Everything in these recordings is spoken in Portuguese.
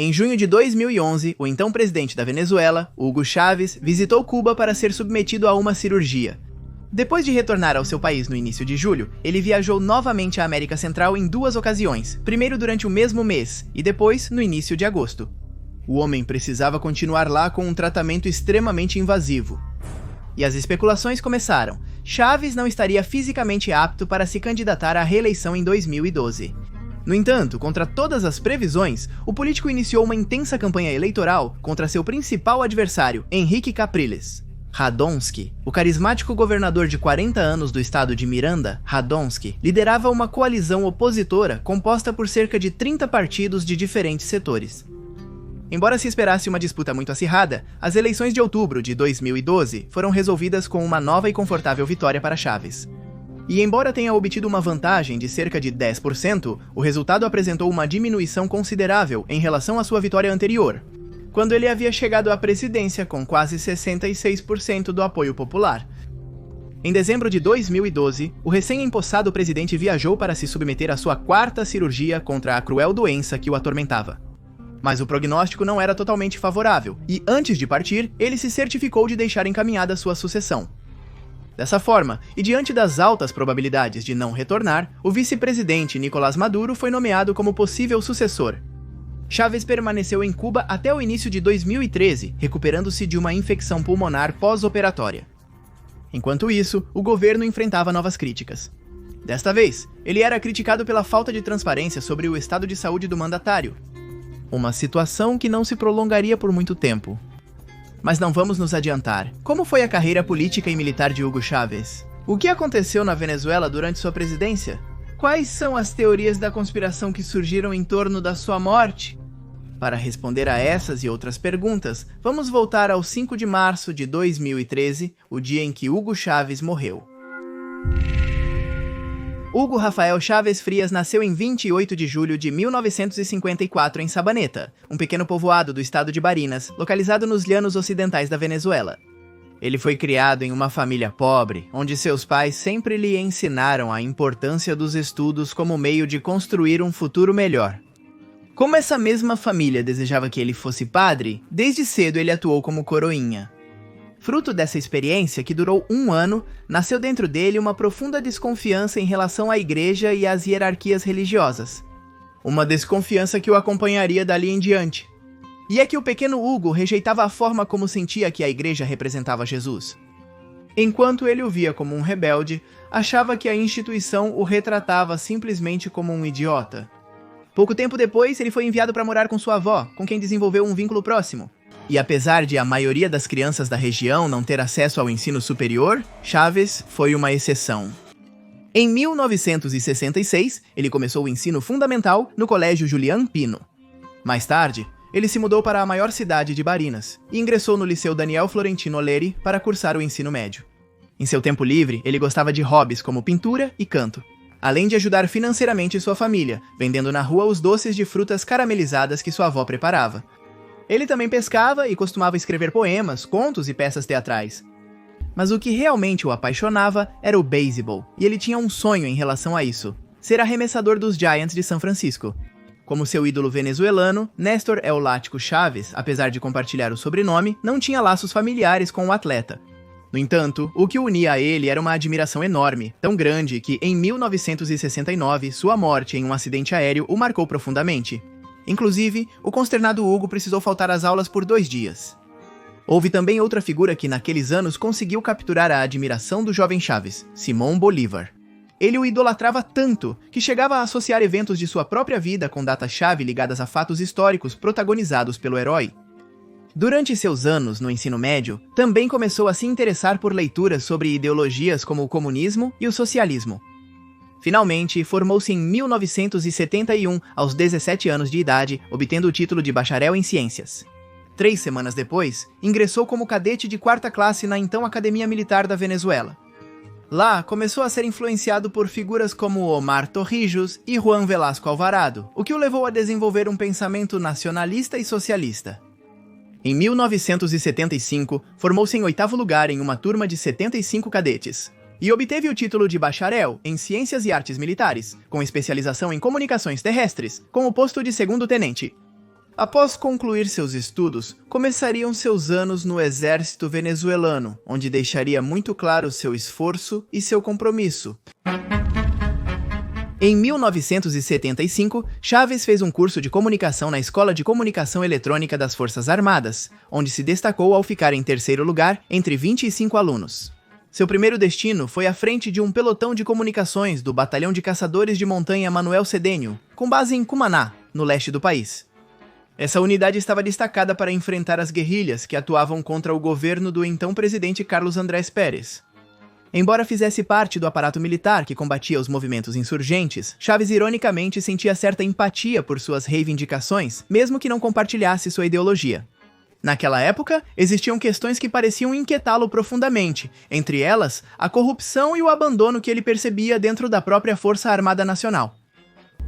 Em junho de 2011, o então presidente da Venezuela, Hugo Chávez, visitou Cuba para ser submetido a uma cirurgia. Depois de retornar ao seu país no início de julho, ele viajou novamente à América Central em 2 ocasiões, primeiro durante o mesmo mês e depois no início de agosto. O homem precisava continuar lá com um tratamento extremamente invasivo. E as especulações começaram. Chávez não estaria fisicamente apto para se candidatar à reeleição em 2012. No entanto, contra todas as previsões, o político iniciou uma intensa campanha eleitoral contra seu principal adversário, Henrique Capriles. Radonski, o carismático governador de 40 anos do estado de Miranda, Radonski, liderava uma coalizão opositora composta por cerca de 30 partidos de diferentes setores. Embora se esperasse uma disputa muito acirrada, as eleições de outubro de 2012 foram resolvidas com uma nova e confortável vitória para Chávez. E embora tenha obtido uma vantagem de cerca de 10%, o resultado apresentou uma diminuição considerável em relação à sua vitória anterior, quando ele havia chegado à presidência com quase 66% do apoio popular. Em dezembro de 2012, o recém-empossado presidente viajou para se submeter à sua 4ª cirurgia contra a cruel doença que o atormentava. Mas o prognóstico não era totalmente favorável, e antes de partir, ele se certificou de deixar encaminhada sua sucessão. Dessa forma, e diante das altas probabilidades de não retornar, o vice-presidente Nicolás Maduro foi nomeado como possível sucessor. Chávez permaneceu em Cuba até o início de 2013, recuperando-se de uma infecção pulmonar pós-operatória. Enquanto isso, o governo enfrentava novas críticas. Desta vez, ele era criticado pela falta de transparência sobre o estado de saúde do mandatário. Uma situação que não se prolongaria por muito tempo. Mas não vamos nos adiantar. Como foi a carreira política e militar de Hugo Chávez? O que aconteceu na Venezuela durante sua presidência? Quais são as teorias da conspiração que surgiram em torno da sua morte? Para responder a essas e outras perguntas, vamos voltar ao 5 de março de 2013, o dia em que Hugo Chávez morreu. Hugo Rafael Chávez Frias nasceu em 28 de julho de 1954 em Sabaneta, um pequeno povoado do estado de Barinas, localizado nos llanos ocidentais da Venezuela. Ele foi criado em uma família pobre, onde seus pais sempre lhe ensinaram a importância dos estudos como meio de construir um futuro melhor. Como essa mesma família desejava que ele fosse padre, desde cedo ele atuou como coroinha. Fruto dessa experiência, que durou 1 ano, nasceu dentro dele uma profunda desconfiança em relação à igreja e às hierarquias religiosas. Uma desconfiança que o acompanharia dali em diante. E é que o pequeno Hugo rejeitava a forma como sentia que a igreja representava Jesus. Enquanto ele o via como um rebelde, achava que a instituição o retratava simplesmente como um idiota. Pouco tempo depois, ele foi enviado para morar com sua avó, com quem desenvolveu um vínculo próximo. E apesar de a maioria das crianças da região não ter acesso ao ensino superior, Chávez foi uma exceção. Em 1966, ele começou o ensino fundamental no Colégio Julián Pino. Mais tarde, ele se mudou para a maior cidade de Barinas e ingressou no Liceu Daniel Florentino Leri para cursar o ensino médio. Em seu tempo livre, ele gostava de hobbies como pintura e canto, além de ajudar financeiramente sua família, vendendo na rua os doces de frutas caramelizadas que sua avó preparava. Ele também pescava e costumava escrever poemas, contos e peças teatrais. Mas o que realmente o apaixonava era o beisebol, e ele tinha um sonho em relação a isso: ser arremessador dos Giants de São Francisco. Como seu ídolo venezuelano, Néstor Eulático Chávez, apesar de compartilhar o sobrenome, não tinha laços familiares com o atleta. No entanto, o que o unia a ele era uma admiração enorme, tão grande que, em 1969, sua morte em um acidente aéreo o marcou profundamente. Inclusive, o consternado Hugo precisou faltar às aulas por 2 dias. Houve também outra figura que naqueles anos conseguiu capturar a admiração do jovem Chávez, Simón Bolívar. Ele o idolatrava tanto que chegava a associar eventos de sua própria vida com datas-chave ligadas a fatos históricos protagonizados pelo herói. Durante seus anos no ensino médio, também começou a se interessar por leituras sobre ideologias como o comunismo e o socialismo. Finalmente, formou-se em 1971, aos 17 anos de idade, obtendo o título de bacharel em ciências. 3 semanas depois, ingressou como cadete de 4ª classe na então Academia Militar da Venezuela. Lá, começou a ser influenciado por figuras como Omar Torrijos e Juan Velasco Alvarado, o que o levou a desenvolver um pensamento nacionalista e socialista. Em 1975, formou-se em 8º lugar em uma turma de 75 cadetes, e obteve o título de bacharel em Ciências e Artes Militares, com especialização em Comunicações Terrestres, com o posto de 2º tenente. Após concluir seus estudos, começariam seus anos no exército venezuelano, onde deixaria muito claro seu esforço e seu compromisso. Em 1975, Chávez fez um curso de comunicação na Escola de Comunicação Eletrônica das Forças Armadas, onde se destacou ao ficar em terceiro lugar entre 25 alunos. Seu primeiro destino foi à frente de um pelotão de comunicações do Batalhão de Caçadores de Montanha Manuel Cedênio, com base em Cumaná, no leste do país. Essa unidade estava destacada para enfrentar as guerrilhas que atuavam contra o governo do então presidente Carlos Andrés Pérez. Embora fizesse parte do aparato militar que combatia os movimentos insurgentes, Chávez ironicamente sentia certa empatia por suas reivindicações, mesmo que não compartilhasse sua ideologia. Naquela época, existiam questões que pareciam inquietá-lo profundamente, entre elas, a corrupção e o abandono que ele percebia dentro da própria Força Armada Nacional.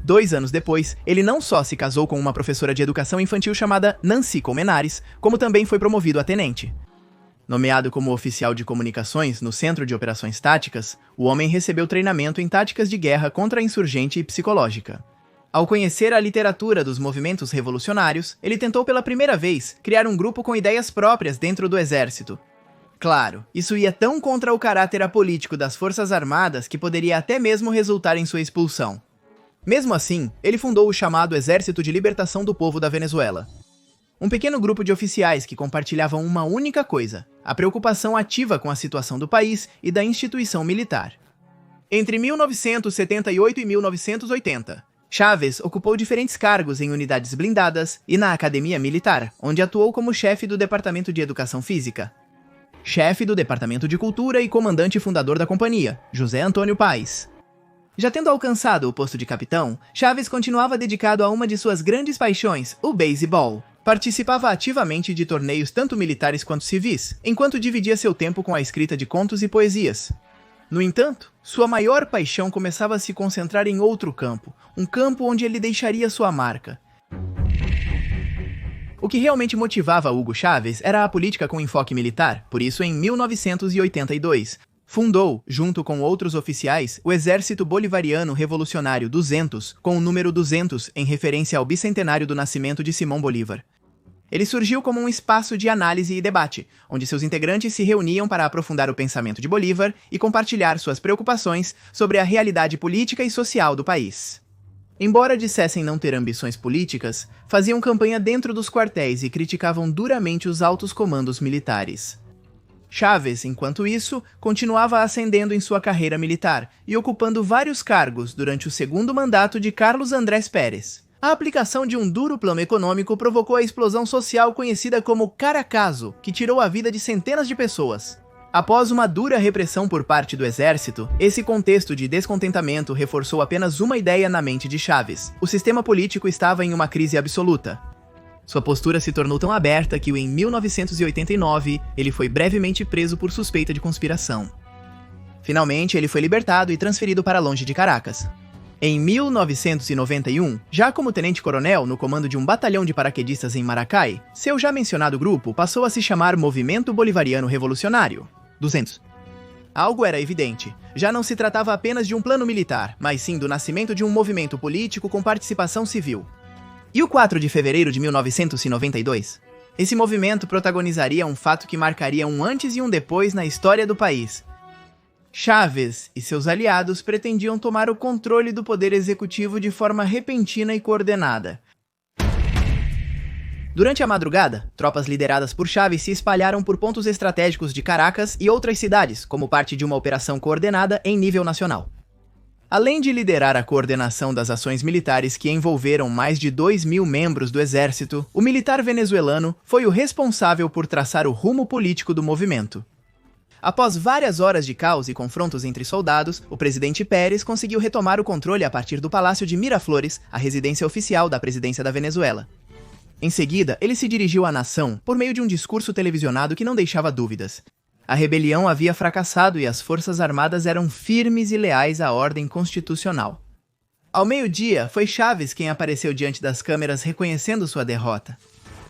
2 anos depois, ele não só se casou com uma professora de educação infantil chamada Nancy Colmenares, como também foi promovido a tenente. Nomeado como oficial de comunicações no Centro de Operações Táticas, o homem recebeu treinamento em táticas de guerra contra a insurgente e psicológica. Ao conhecer a literatura dos movimentos revolucionários, ele tentou pela primeira vez criar um grupo com ideias próprias dentro do exército. Claro, isso ia tão contra o caráter apolítico das Forças Armadas que poderia até mesmo resultar em sua expulsão. Mesmo assim, ele fundou o chamado Exército de Libertação do Povo da Venezuela. Um pequeno grupo de oficiais que compartilhavam uma única coisa: a preocupação ativa com a situação do país e da instituição militar. Entre 1978 e 1980, Chávez ocupou diferentes cargos em unidades blindadas e na Academia Militar, onde atuou como chefe do Departamento de Educação Física, chefe do Departamento de Cultura e comandante fundador da companhia, José Antônio Paes. Já tendo alcançado o posto de capitão, Chávez continuava dedicado a uma de suas grandes paixões, o beisebol. Participava ativamente de torneios tanto militares quanto civis, enquanto dividia seu tempo com a escrita de contos e poesias. No entanto, sua maior paixão começava a se concentrar em outro campo, um campo onde ele deixaria sua marca. O que realmente motivava Hugo Chávez era a política com enfoque militar, por isso em 1982, fundou, junto com outros oficiais, o Exército Bolivariano Revolucionário 200, com o número 200 em referência ao bicentenário do nascimento de Simão Bolívar. Ele surgiu como um espaço de análise e debate, onde seus integrantes se reuniam para aprofundar o pensamento de Bolívar e compartilhar suas preocupações sobre a realidade política e social do país. Embora dissessem não ter ambições políticas, faziam campanha dentro dos quartéis e criticavam duramente os altos comandos militares. Chávez, enquanto isso, continuava ascendendo em sua carreira militar e ocupando vários cargos durante o segundo mandato de Carlos Andrés Pérez. A aplicação de um duro plano econômico provocou a explosão social conhecida como Caracazo, que tirou a vida de centenas de pessoas. Após uma dura repressão por parte do exército, esse contexto de descontentamento reforçou apenas uma ideia na mente de Chávez: o sistema político estava em uma crise absoluta. Sua postura se tornou tão aberta que em 1989 ele foi brevemente preso por suspeita de conspiração. Finalmente, ele foi libertado e transferido para longe de Caracas. Em 1991, já como tenente-coronel no comando de um batalhão de paraquedistas em Maracay, seu já mencionado grupo passou a se chamar Movimento Bolivariano Revolucionário 200. Algo era evidente. Já não se tratava apenas de um plano militar, mas sim do nascimento de um movimento político com participação civil. E o 4 de fevereiro de 1992? Esse movimento protagonizaria um fato que marcaria um antes e um depois na história do país. Chávez e seus aliados pretendiam tomar o controle do poder executivo de forma repentina e coordenada. Durante a madrugada, tropas lideradas por Chávez se espalharam por pontos estratégicos de Caracas e outras cidades, como parte de uma operação coordenada em nível nacional. Além de liderar a coordenação das ações militares que envolveram mais de 2.000 membros do exército, o militar venezuelano foi o responsável por traçar o rumo político do movimento. Após várias horas de caos e confrontos entre soldados, o presidente Pérez conseguiu retomar o controle a partir do Palácio de Miraflores, a residência oficial da presidência da Venezuela. Em seguida, ele se dirigiu à nação por meio de um discurso televisionado que não deixava dúvidas. A rebelião havia fracassado e as forças armadas eram firmes e leais à ordem constitucional. Ao meio-dia, foi Chávez quem apareceu diante das câmeras reconhecendo sua derrota.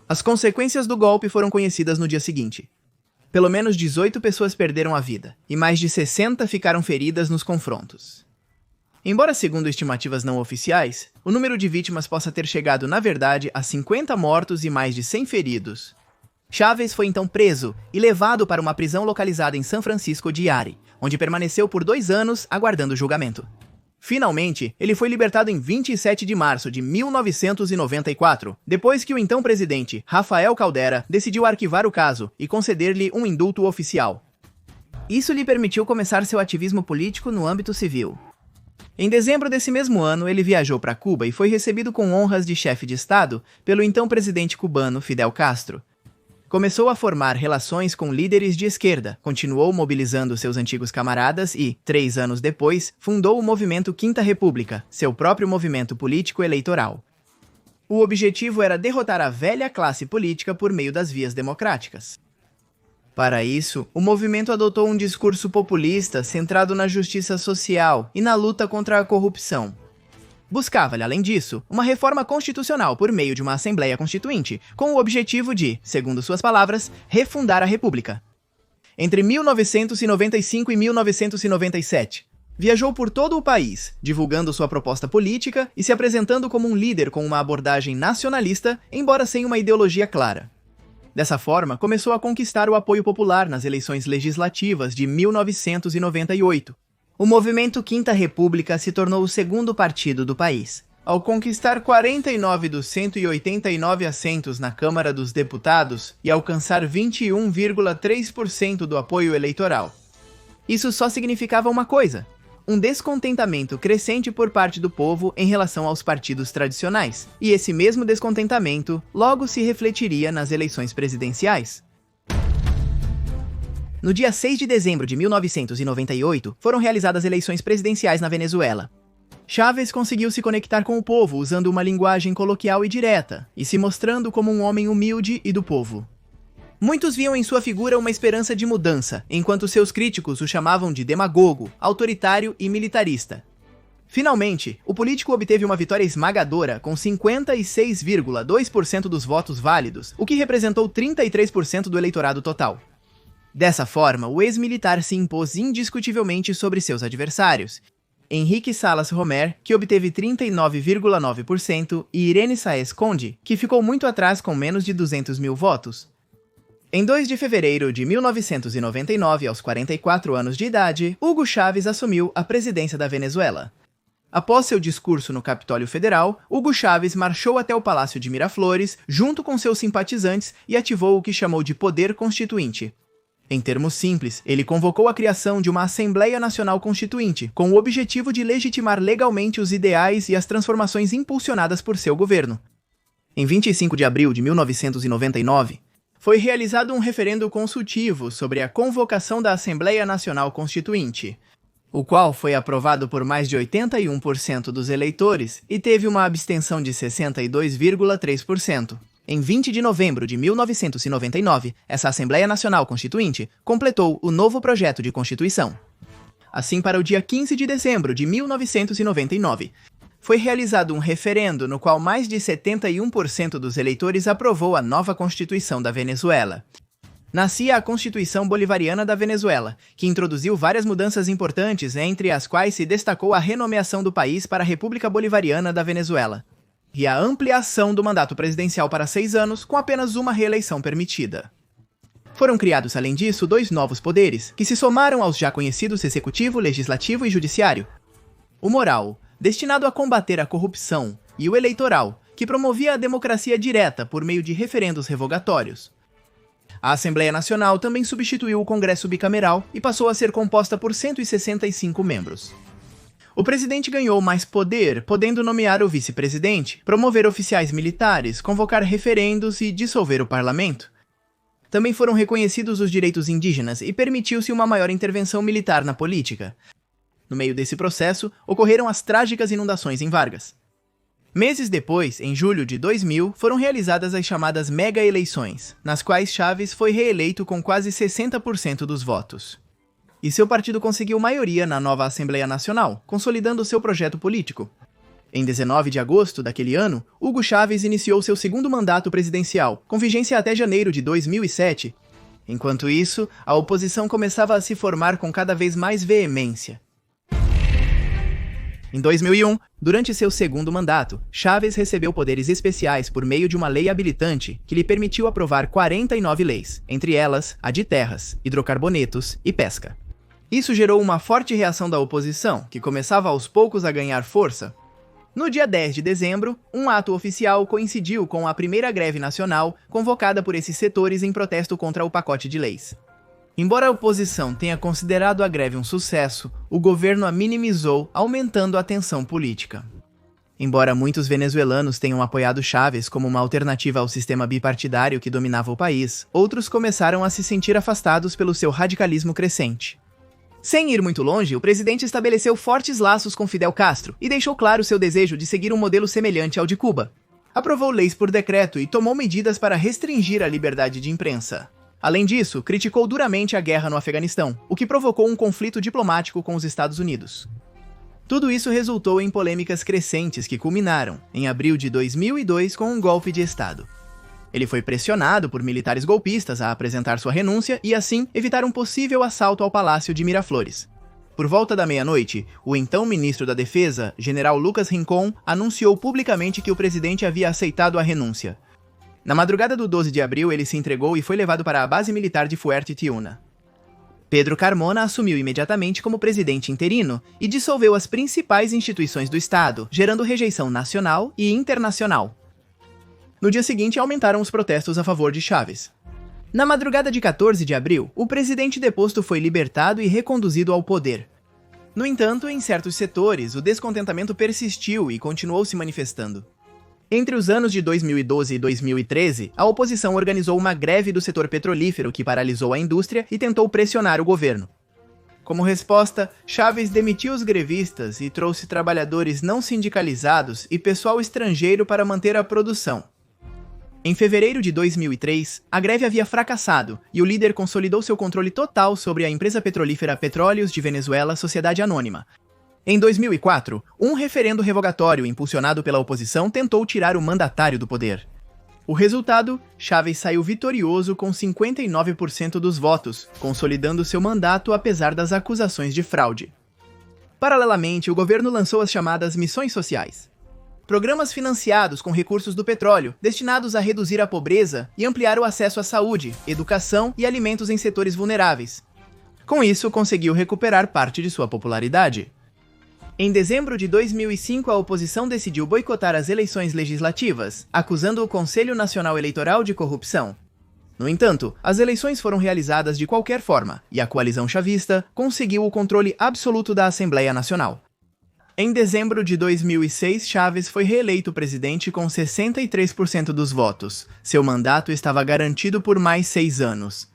As consequências do golpe foram conhecidas no dia seguinte. Pelo menos 18 pessoas perderam a vida, e mais de 60 ficaram feridas nos confrontos. Embora, segundo estimativas não oficiais, o número de vítimas possa ter chegado, na verdade, a 50 mortos e mais de 100 feridos. Chávez foi então preso e levado para uma prisão localizada em São Francisco de Yari, onde permaneceu por 2 anos aguardando julgamento. Finalmente, ele foi libertado em 27 de março de 1994, depois que o então presidente, Rafael Caldera, decidiu arquivar o caso e conceder-lhe um indulto oficial. Isso lhe permitiu começar seu ativismo político no âmbito civil. Em dezembro desse mesmo ano, ele viajou para Cuba e foi recebido com honras de chefe de Estado pelo então presidente cubano Fidel Castro. Começou a formar relações com líderes de esquerda, continuou mobilizando seus antigos camaradas e, 3 anos depois, fundou o movimento Quinta República, seu próprio movimento político eleitoral. O objetivo era derrotar a velha classe política por meio das vias democráticas. Para isso, o movimento adotou um discurso populista centrado na justiça social e na luta contra a corrupção. Buscava-lhe, além disso, uma reforma constitucional por meio de uma Assembleia Constituinte, com o objetivo de, segundo suas palavras, refundar a República. Entre 1995 e 1997, viajou por todo o país, divulgando sua proposta política e se apresentando como um líder com uma abordagem nacionalista, embora sem uma ideologia clara. Dessa forma, começou a conquistar o apoio popular nas eleições legislativas de 1998. O movimento Quinta República se tornou o segundo partido do país, ao conquistar 49 dos 189 assentos na Câmara dos Deputados e alcançar 21,3% do apoio eleitoral. Isso só significava uma coisa: um descontentamento crescente por parte do povo em relação aos partidos tradicionais, e esse mesmo descontentamento logo se refletiria nas eleições presidenciais. No dia 6 de dezembro de 1998, foram realizadas eleições presidenciais na Venezuela. Chávez conseguiu se conectar com o povo usando uma linguagem coloquial e direta, e se mostrando como um homem humilde e do povo. Muitos viam em sua figura uma esperança de mudança, enquanto seus críticos o chamavam de demagogo, autoritário e militarista. Finalmente, o político obteve uma vitória esmagadora com 56,2% dos votos válidos, o que representou 33% do eleitorado total. Dessa forma, o ex-militar se impôs indiscutivelmente sobre seus adversários, Henrique Salas Romer, que obteve 39,9%, e Irene Sáez Conde, que ficou muito atrás com menos de 200 mil votos. Em 2 de fevereiro de 1999, aos 44 anos de idade, Hugo Chávez assumiu a presidência da Venezuela. Após seu discurso no Capitólio Federal, Hugo Chávez marchou até o Palácio de Miraflores, junto com seus simpatizantes, e ativou o que chamou de Poder Constituinte. Em termos simples, ele convocou a criação de uma Assembleia Nacional Constituinte, com o objetivo de legitimar legalmente os ideais e as transformações impulsionadas por seu governo. Em 25 de abril de 1999, foi realizado um referendo consultivo sobre a convocação da Assembleia Nacional Constituinte, o qual foi aprovado por mais de 81% dos eleitores e teve uma abstenção de 62,3%. Em 20 de novembro de 1999, essa Assembleia Nacional Constituinte completou o novo projeto de Constituição. Assim, para o dia 15 de dezembro de 1999, foi realizado um referendo no qual mais de 71% dos eleitores aprovou a nova Constituição da Venezuela. Nascia a Constituição Bolivariana da Venezuela, que introduziu várias mudanças importantes, entre as quais se destacou a renomeação do país para a República Bolivariana da Venezuela e a ampliação do mandato presidencial para 6 anos, com apenas uma reeleição permitida. Foram criados, além disso, 2 novos poderes, que se somaram aos já conhecidos Executivo, Legislativo e Judiciário. O moral, destinado a combater a corrupção, e o eleitoral, que promovia a democracia direta por meio de referendos revogatórios. A Assembleia Nacional também substituiu o Congresso bicameral e passou a ser composta por 165 membros. O presidente ganhou mais poder, podendo nomear o vice-presidente, promover oficiais militares, convocar referendos e dissolver o parlamento. Também foram reconhecidos os direitos indígenas e permitiu-se uma maior intervenção militar na política. No meio desse processo, ocorreram as trágicas inundações em Vargas. Meses depois, em julho de 2000, foram realizadas as chamadas mega-eleições, nas quais Chávez foi reeleito com quase 60% dos votos. E seu partido conseguiu maioria na nova Assembleia Nacional, consolidando seu projeto político. Em 19 de agosto daquele ano, Hugo Chávez iniciou seu segundo mandato presidencial, com vigência até janeiro de 2007. Enquanto isso, a oposição começava a se formar com cada vez mais veemência. Em 2001, durante seu segundo mandato, Chávez recebeu poderes especiais por meio de uma lei habilitante que lhe permitiu aprovar 49 leis, entre elas a de terras, hidrocarbonetos e pesca. Isso gerou uma forte reação da oposição, que começava aos poucos a ganhar força. No dia 10 de dezembro, um ato oficial coincidiu com a primeira greve nacional convocada por esses setores em protesto contra o pacote de leis. Embora a oposição tenha considerado a greve um sucesso, o governo a minimizou, aumentando a tensão política. Embora muitos venezuelanos tenham apoiado Chávez como uma alternativa ao sistema bipartidário que dominava o país, outros começaram a se sentir afastados pelo seu radicalismo crescente. Sem ir muito longe, o presidente estabeleceu fortes laços com Fidel Castro e deixou claro seu desejo de seguir um modelo semelhante ao de Cuba. Aprovou leis por decreto e tomou medidas para restringir a liberdade de imprensa. Além disso, criticou duramente a guerra no Afeganistão, o que provocou um conflito diplomático com os Estados Unidos. Tudo isso resultou em polêmicas crescentes que culminaram, em abril de 2002, com um golpe de Estado. Ele foi pressionado por militares golpistas a apresentar sua renúncia e, assim, evitar um possível assalto ao Palácio de Miraflores. Por volta da meia-noite, o então ministro da Defesa, general Lucas Rincón, anunciou publicamente que o presidente havia aceitado a renúncia. Na madrugada do 12 de abril, ele se entregou e foi levado para a base militar de Fuerte Tiuna. Pedro Carmona assumiu imediatamente como presidente interino e dissolveu as principais instituições do Estado, gerando rejeição nacional e internacional. No dia seguinte, aumentaram os protestos a favor de Chávez. Na madrugada de 14 de abril, o presidente deposto foi libertado e reconduzido ao poder. No entanto, em certos setores, o descontentamento persistiu e continuou se manifestando. Entre os anos de 2012 e 2013, a oposição organizou uma greve do setor petrolífero que paralisou a indústria e tentou pressionar o governo. Como resposta, Chávez demitiu os grevistas e trouxe trabalhadores não sindicalizados e pessoal estrangeiro para manter a produção. Em fevereiro de 2003, a greve havia fracassado e o líder consolidou seu controle total sobre a empresa petrolífera Petróleos de Venezuela Sociedade Anônima. Em 2004, um referendo revogatório impulsionado pela oposição tentou tirar o mandatário do poder. O resultado, Chávez saiu vitorioso com 59% dos votos, consolidando seu mandato apesar das acusações de fraude. Paralelamente, o governo lançou as chamadas missões sociais. Programas financiados com recursos do petróleo, destinados a reduzir a pobreza e ampliar o acesso à saúde, educação e alimentos em setores vulneráveis. Com isso, conseguiu recuperar parte de sua popularidade. Em dezembro de 2005, a oposição decidiu boicotar as eleições legislativas, acusando o Conselho Nacional Eleitoral de corrupção. No entanto, as eleições foram realizadas de qualquer forma, e a coalizão chavista conseguiu o controle absoluto da Assembleia Nacional. Em dezembro de 2006, Chávez foi reeleito presidente com 63% dos votos. Seu mandato estava garantido por mais 6 anos.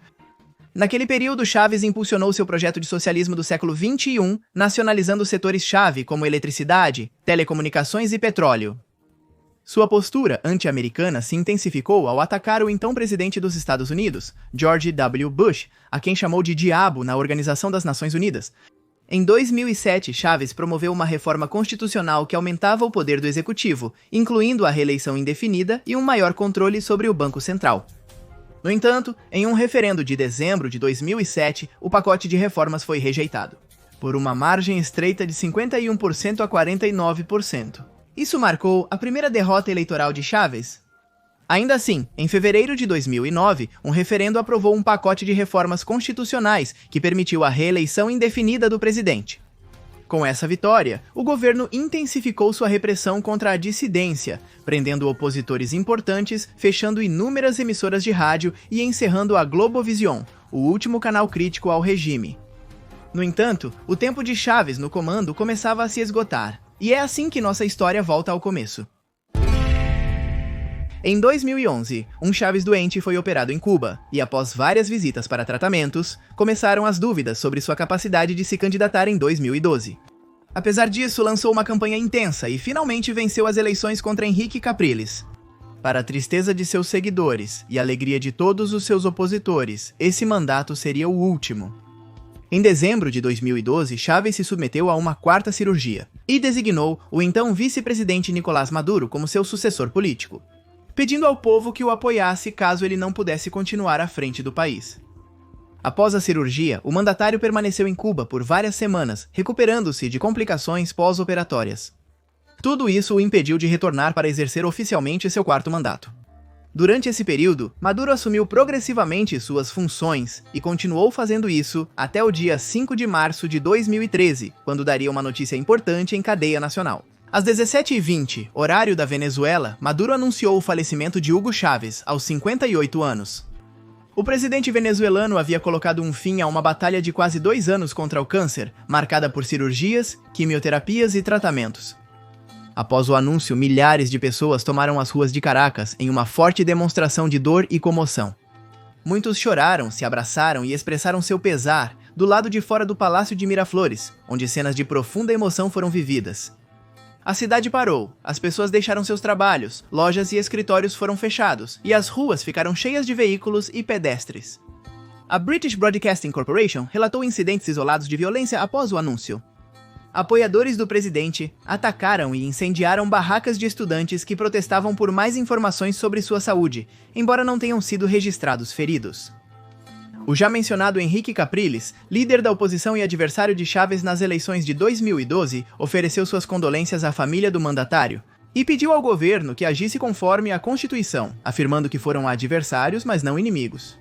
Naquele período, Chávez impulsionou seu projeto de socialismo do século XXI, nacionalizando setores-chave como eletricidade, telecomunicações e petróleo. Sua postura anti-americana se intensificou ao atacar o então presidente dos Estados Unidos, George W. Bush, a quem chamou de diabo na Organização das Nações Unidas. Em 2007, Chávez promoveu uma reforma constitucional que aumentava o poder do executivo, incluindo a reeleição indefinida e um maior controle sobre o Banco Central. No entanto, em um referendo de dezembro de 2007, o pacote de reformas foi rejeitado, por uma margem estreita de 51% a 49%. Isso marcou a primeira derrota eleitoral de Chávez. Ainda assim, em fevereiro de 2009, um referendo aprovou um pacote de reformas constitucionais que permitiu a reeleição indefinida do presidente. Com essa vitória, o governo intensificou sua repressão contra a dissidência, prendendo opositores importantes, fechando inúmeras emissoras de rádio e encerrando a Globovision, o último canal crítico ao regime. No entanto, o tempo de Chávez no comando começava a se esgotar, e é assim que nossa história volta ao começo. Em 2011, um Chávez doente foi operado em Cuba, e após várias visitas para tratamentos, começaram as dúvidas sobre sua capacidade de se candidatar em 2012. Apesar disso, lançou uma campanha intensa e finalmente venceu as eleições contra Henrique Capriles. Para a tristeza de seus seguidores e a alegria de todos os seus opositores, esse mandato seria o último. Em dezembro de 2012, Chávez se submeteu a uma 4ª cirurgia e designou o então vice-presidente Nicolás Maduro como seu sucessor político, pedindo ao povo que o apoiasse caso ele não pudesse continuar à frente do país. Após a cirurgia, o mandatário permaneceu em Cuba por várias semanas, recuperando-se de complicações pós-operatórias. Tudo isso o impediu de retornar para exercer oficialmente seu quarto mandato. Durante esse período, Maduro assumiu progressivamente suas funções e continuou fazendo isso até o dia 5 de março de 2013, quando daria uma notícia importante em cadeia nacional. Às 17h20, horário da Venezuela, Maduro anunciou o falecimento de Hugo Chávez, aos 58 anos. O presidente venezuelano havia colocado um fim a uma batalha de quase 2 anos contra o câncer, marcada por cirurgias, quimioterapias e tratamentos. Após o anúncio, milhares de pessoas tomaram as ruas de Caracas em uma forte demonstração de dor e comoção. Muitos choraram, se abraçaram e expressaram seu pesar do lado de fora do Palácio de Miraflores, onde cenas de profunda emoção foram vividas. A cidade parou, as pessoas deixaram seus trabalhos, lojas e escritórios foram fechados, e as ruas ficaram cheias de veículos e pedestres. A British Broadcasting Corporation relatou incidentes isolados de violência após o anúncio. Apoiadores do presidente atacaram e incendiaram barracas de estudantes que protestavam por mais informações sobre sua saúde, embora não tenham sido registrados feridos. O já mencionado Henrique Capriles, líder da oposição e adversário de Chávez nas eleições de 2012, ofereceu suas condolências à família do mandatário e pediu ao governo que agisse conforme a Constituição, afirmando que foram adversários, mas não inimigos.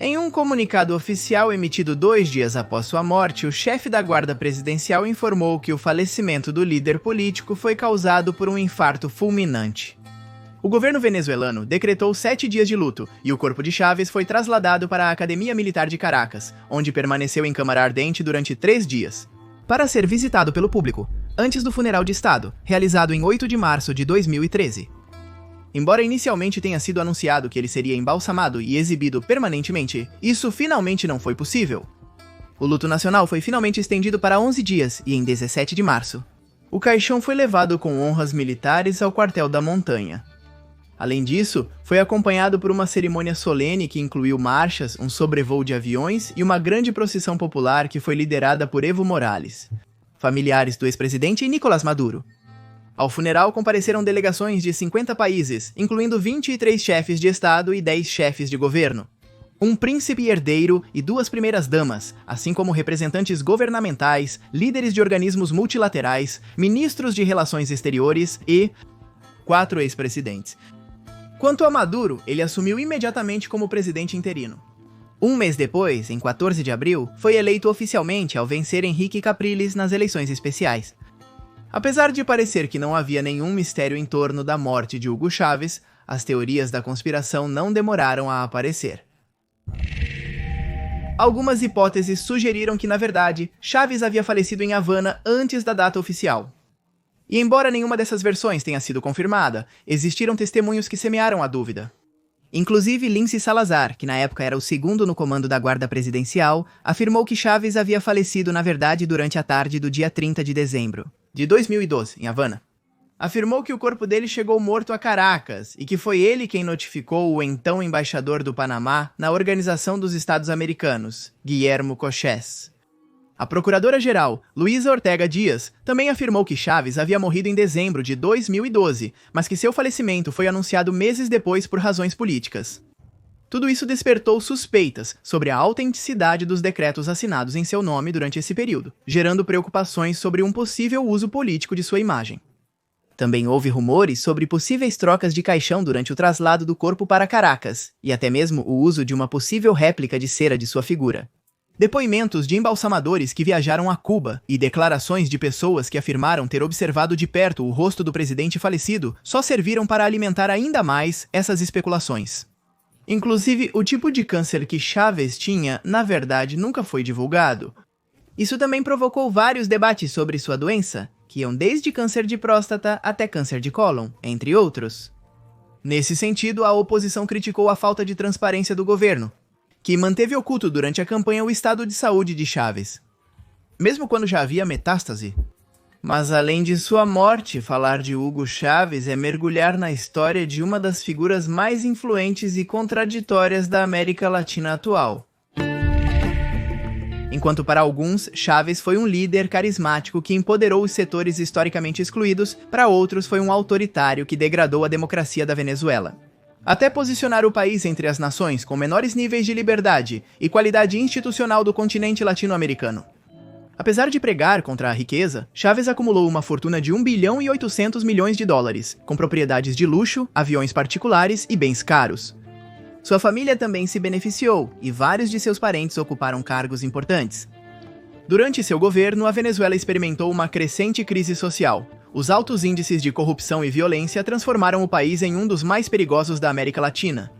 Em um comunicado oficial emitido 2 dias após sua morte, o chefe da Guarda Presidencial informou que o falecimento do líder político foi causado por um infarto fulminante. O governo venezuelano decretou 7 dias de luto e o corpo de Chávez foi trasladado para a Academia Militar de Caracas, onde permaneceu em câmara ardente durante 3 dias, para ser visitado pelo público, antes do funeral de Estado, realizado em 8 de março de 2013. Embora inicialmente tenha sido anunciado que ele seria embalsamado e exibido permanentemente, isso finalmente não foi possível. O luto nacional foi finalmente estendido para 11 dias e em 17 de março. O caixão foi levado com honras militares ao quartel da montanha. Além disso, foi acompanhado por uma cerimônia solene que incluiu marchas, um sobrevoo de aviões e uma grande procissão popular que foi liderada por Evo Morales, familiares do ex-presidente Nicolás Maduro. Ao funeral compareceram delegações de 50 países, incluindo 23 chefes de Estado e 10 chefes de governo, um príncipe herdeiro e 2 primeiras-damas, assim como representantes governamentais, líderes de organismos multilaterais, ministros de relações exteriores e 4 ex-presidentes. Quanto a Maduro, ele assumiu imediatamente como presidente interino. Um mês depois, em 14 de abril, foi eleito oficialmente ao vencer Henrique Capriles nas eleições especiais. Apesar de parecer que não havia nenhum mistério em torno da morte de Hugo Chávez, as teorias da conspiração não demoraram a aparecer. Algumas hipóteses sugeriram que, na verdade, Chávez havia falecido em Havana antes da data oficial. E embora nenhuma dessas versões tenha sido confirmada, existiram testemunhos que semearam a dúvida. Inclusive Lince Salazar, que na época era o segundo no comando da Guarda Presidencial, afirmou que Chávez havia falecido na verdade durante a tarde do dia 30 de dezembro de 2012, em Havana. Afirmou que o corpo dele chegou morto a Caracas e que foi ele quem notificou o então embaixador do Panamá na Organização dos Estados Americanos, Guillermo Cochés. A procuradora-geral, Luísa Ortega Dias, também afirmou que Chávez havia morrido em dezembro de 2012, mas que seu falecimento foi anunciado meses depois por razões políticas. Tudo isso despertou suspeitas sobre a autenticidade dos decretos assinados em seu nome durante esse período, gerando preocupações sobre um possível uso político de sua imagem. Também houve rumores sobre possíveis trocas de caixão durante o traslado do corpo para Caracas, e até mesmo o uso de uma possível réplica de cera de sua figura. Depoimentos de embalsamadores que viajaram a Cuba e declarações de pessoas que afirmaram ter observado de perto o rosto do presidente falecido só serviram para alimentar ainda mais essas especulações. Inclusive, o tipo de câncer que Chávez tinha, na verdade, nunca foi divulgado. Isso também provocou vários debates sobre sua doença, que iam desde câncer de próstata até câncer de cólon, entre outros. Nesse sentido, a oposição criticou a falta de transparência do governo, que manteve oculto durante a campanha o estado de saúde de Chávez, mesmo quando já havia metástase. Mas além de sua morte, falar de Hugo Chávez é mergulhar na história de uma das figuras mais influentes e contraditórias da América Latina atual. Enquanto para alguns, Chávez foi um líder carismático que empoderou os setores historicamente excluídos, para outros foi um autoritário que degradou a democracia da Venezuela. até posicionar o país entre as nações com menores níveis de liberdade e qualidade institucional do continente latino-americano. Apesar de pregar contra a riqueza, Chávez acumulou uma fortuna de 1 bilhão e 800 milhões de dólares, com propriedades de luxo, aviões particulares e bens caros. Sua família também se beneficiou e vários de seus parentes ocuparam cargos importantes. Durante seu governo, a Venezuela experimentou uma crescente crise social. Os altos índices de corrupção e violência transformaram o país em um dos mais perigosos da América Latina.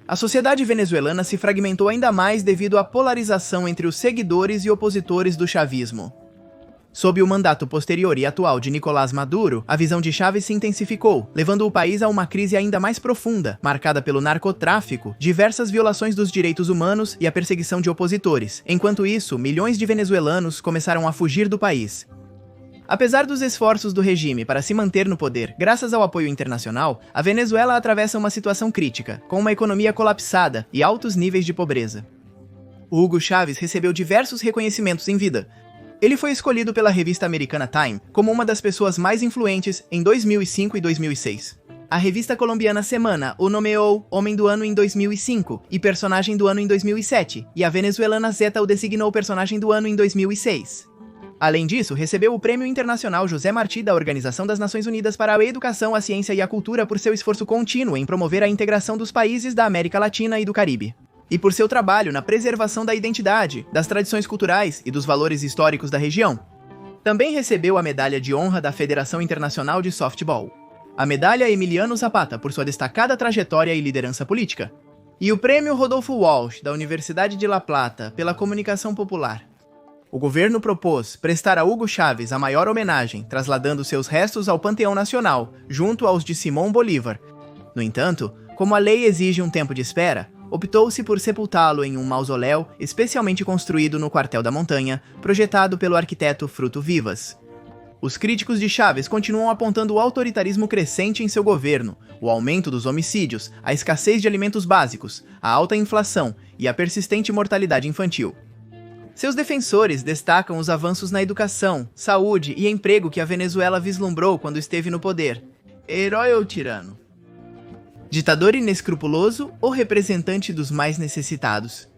A sociedade venezuelana se fragmentou ainda mais devido à polarização entre os seguidores e opositores do chavismo. Sob o mandato posterior e atual de Nicolás Maduro, a visão de Chávez se intensificou, levando o país a uma crise ainda mais profunda, marcada pelo narcotráfico, diversas violações dos direitos humanos e a perseguição de opositores. Enquanto isso, milhões de venezuelanos começaram a fugir do país. Apesar dos esforços do regime para se manter no poder, graças ao apoio internacional, a Venezuela atravessa uma situação crítica, com uma economia colapsada e altos níveis de pobreza. Hugo Chávez recebeu diversos reconhecimentos em vida. Ele foi escolhido pela revista americana Time como uma das pessoas mais influentes em 2005 e 2006. A revista colombiana Semana o nomeou Homem do Ano em 2005 e Personagem do Ano em 2007, e a venezuelana Zeta o designou Personagem do Ano em 2006. Além disso, recebeu o Prêmio Internacional José Martí da Organização das Nações Unidas para a Educação, a Ciência e a Cultura por seu esforço contínuo em promover a integração dos países da América Latina e do Caribe. E por seu trabalho na preservação da identidade, das tradições culturais e dos valores históricos da região. Também recebeu a Medalha de Honra da Federação Internacional de Softball, a Medalha Emiliano Zapata por sua destacada trajetória e liderança política, e o Prêmio Rodolfo Walsh da Universidade de La Plata pela comunicação popular. O governo propôs prestar a Hugo Chávez a maior homenagem, trasladando seus restos ao Panteão Nacional, junto aos de Simón Bolívar. No entanto, como a lei exige um tempo de espera, optou-se por sepultá-lo em um mausoléu especialmente construído no Quartel da Montanha, projetado pelo arquiteto Fruto Vivas. Os críticos de Chávez continuam apontando o autoritarismo crescente em seu governo, o aumento dos homicídios, a escassez de alimentos básicos, a alta inflação e a persistente mortalidade infantil. Seus defensores destacam os avanços na educação, saúde e emprego que a Venezuela vislumbrou quando esteve no poder. Herói ou tirano? Ditador inescrupuloso ou representante dos mais necessitados?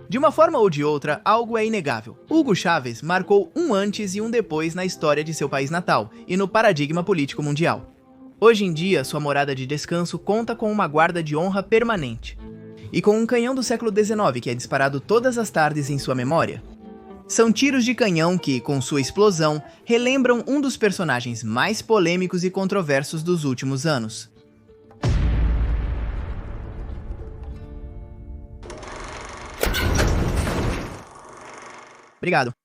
De uma forma ou de outra, algo é inegável. Hugo Chávez marcou um antes e um depois na história de seu país natal e no paradigma político mundial. Hoje em dia, sua morada de descanso conta com uma guarda de honra permanente e com um canhão do século XIX que é disparado todas as tardes em sua memória. São tiros de canhão que, com sua explosão, relembram um dos personagens mais polêmicos e controversos dos últimos anos. Obrigado.